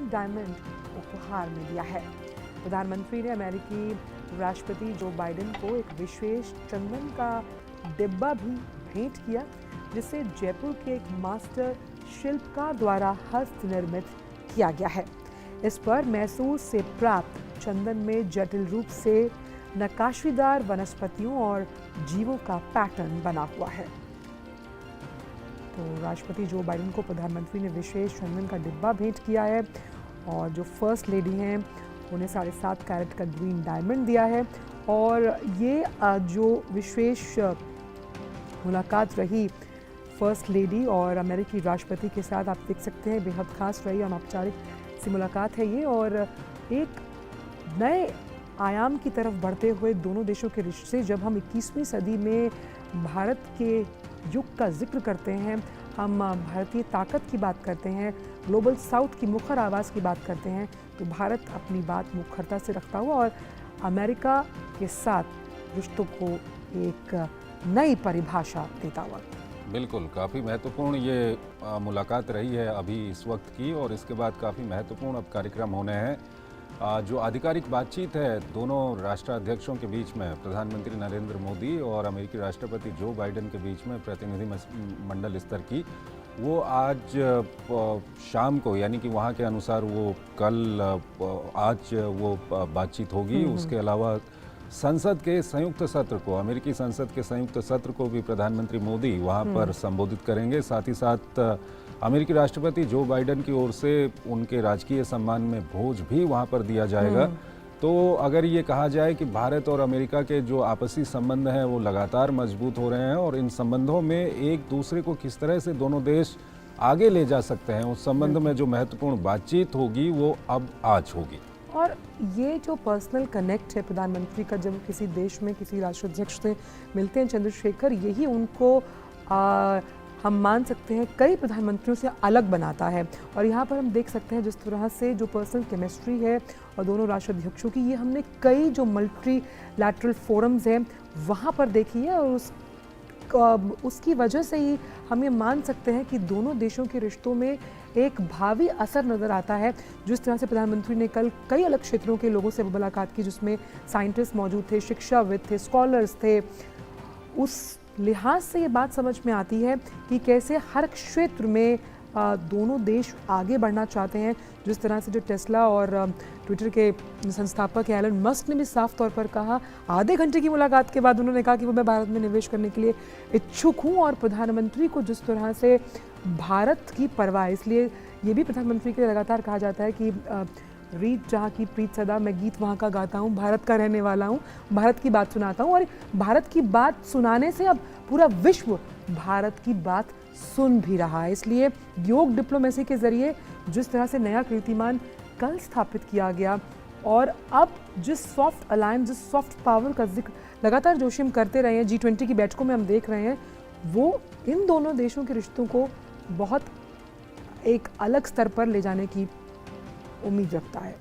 Green diamond उपहार में दिया है। प्रधानमंत्री ने अमेरिकी राष्ट्रपति जो बाइडेन को एक विशेष चंदन का डिब्बा भी भेंट किया, जिसे जयपुर के एक मास्टर शिल्पकार द्वारा हस्त निर्मित किया गया है। इस पर मैसूर से प्राप्त चंदन में जटिल रूप से नक्काशीदार वनस्पतियों और जीवों का पैटर्न बना हुआ है। तो राष्ट्रपति जो बाइडेन को प्रधानमंत्री ने विशेष चंदन का डिब्बा भेंट किया है और जो फर्स्ट लेडी हैं उन्हें 7.5 कैरेट का ग्रीन डायमंड दिया है। और ये जो विशेष मुलाकात रही फर्स्ट लेडी और अमेरिकी राष्ट्रपति के साथ, आप देख सकते हैं बेहद खास रही, अनौपचारिक सी मुलाकात है ये। और एक नए आयाम की तरफ बढ़ते हुए दोनों देशों के रिश्ते, जब हम 21वीं सदी में भारत के युग का जिक्र करते हैं, हम भारतीय ताकत की बात करते हैं, ग्लोबल साउथ की मुखर आवाज़ की बात करते हैं, तो भारत अपनी बात मुखरता से रखता हुआ और अमेरिका के साथ रिश्तों को एक नई परिभाषा देता हुआ। बिल्कुल, काफ़ी महत्वपूर्ण ये मुलाकात रही है अभी इस वक्त की, और इसके बाद काफ़ी महत्वपूर्ण अब कार्यक्रम होने हैं। जो आधिकारिक बातचीत है दोनों राष्ट्राध्यक्षों के बीच में, प्रधानमंत्री नरेंद्र मोदी और अमेरिकी राष्ट्रपति जो बाइडेन के बीच में प्रतिनिधि मंडल स्तर की, वो आज शाम को, यानी कि वहाँ के अनुसार वो कल आज वो बातचीत होगी। उसके अलावा संसद के संयुक्त सत्र को, अमेरिकी संसद के संयुक्त सत्र को भी प्रधानमंत्री मोदी वहाँ पर संबोधित करेंगे। साथ ही साथ अमेरिकी राष्ट्रपति जो बाइडेन की ओर से उनके राजकीय सम्मान में भोज भी वहाँ पर दिया जाएगा। तो अगर ये कहा जाए कि भारत और अमेरिका के जो आपसी संबंध हैं वो लगातार मजबूत हो रहे हैं, और इन संबंधों में एक दूसरे को किस तरह से दोनों देश आगे ले जा सकते हैं, उस संबंध में जो महत्वपूर्ण बातचीत होगी वो अब आज होगी। और ये जो पर्सनल कनेक्ट है प्रधानमंत्री का, जब किसी देश में किसी राष्ट्राध्यक्ष से मिलते हैं चंद्रशेखर, यही उनको हम मान सकते हैं कई प्रधानमंत्रियों से अलग बनाता है। और यहाँ पर हम देख सकते हैं जिस तरह से जो पर्सनल केमिस्ट्री है और दोनों राष्ट्राध्यक्षों की, ये हमने कई जो मल्टीलैटरल फोरम्स हैं वहाँ पर देखी है, और उसकी वजह से ही हम ये मान सकते हैं कि दोनों देशों के रिश्तों में एक भावी असर नज़र आता है। जिस तरह से प्रधानमंत्री ने कल कई अलग क्षेत्रों के लोगों से मुलाकात की, जिसमें साइंटिस्ट मौजूद थे, शिक्षाविद थे, स्कॉलर्स थे, उस लिहाज से ये बात समझ में आती है कि कैसे हर क्षेत्र में दोनों देश आगे बढ़ना चाहते हैं। जिस तरह से जो टेस्ला और ट्विटर के संस्थापक एलन मस्क ने भी साफ तौर पर कहा, आधे घंटे की मुलाकात के बाद उन्होंने कहा कि वो मैं भारत में निवेश करने के लिए इच्छुक हूँ। और प्रधानमंत्री को जिस तरह से भारत की परवाह, इसलिए ये भी प्रधानमंत्री के लगातार कहा जाता है कि रीत जहाँ की प्रीत सदा, मैं गीत वहाँ का गाता हूँ, भारत का रहने वाला हूँ, भारत की बात सुनाता हूँ। और भारत की बात सुनाने से अब पूरा विश्व भारत की बात सुन भी रहा है। इसलिए योग डिप्लोमेसी के जरिए जिस तरह से नया कीर्तिमान कल स्थापित किया गया, और अब जिस सॉफ्ट अलायंस, जिस सॉफ्ट पावर का जिक्र लगातार जोशी हम करते रहे हैं, G20 की बैठकों में हम देख रहे हैं, वो इन दोनों देशों के रिश्तों को बहुत एक अलग स्तर पर ले जाने की उम्मीद रखता है।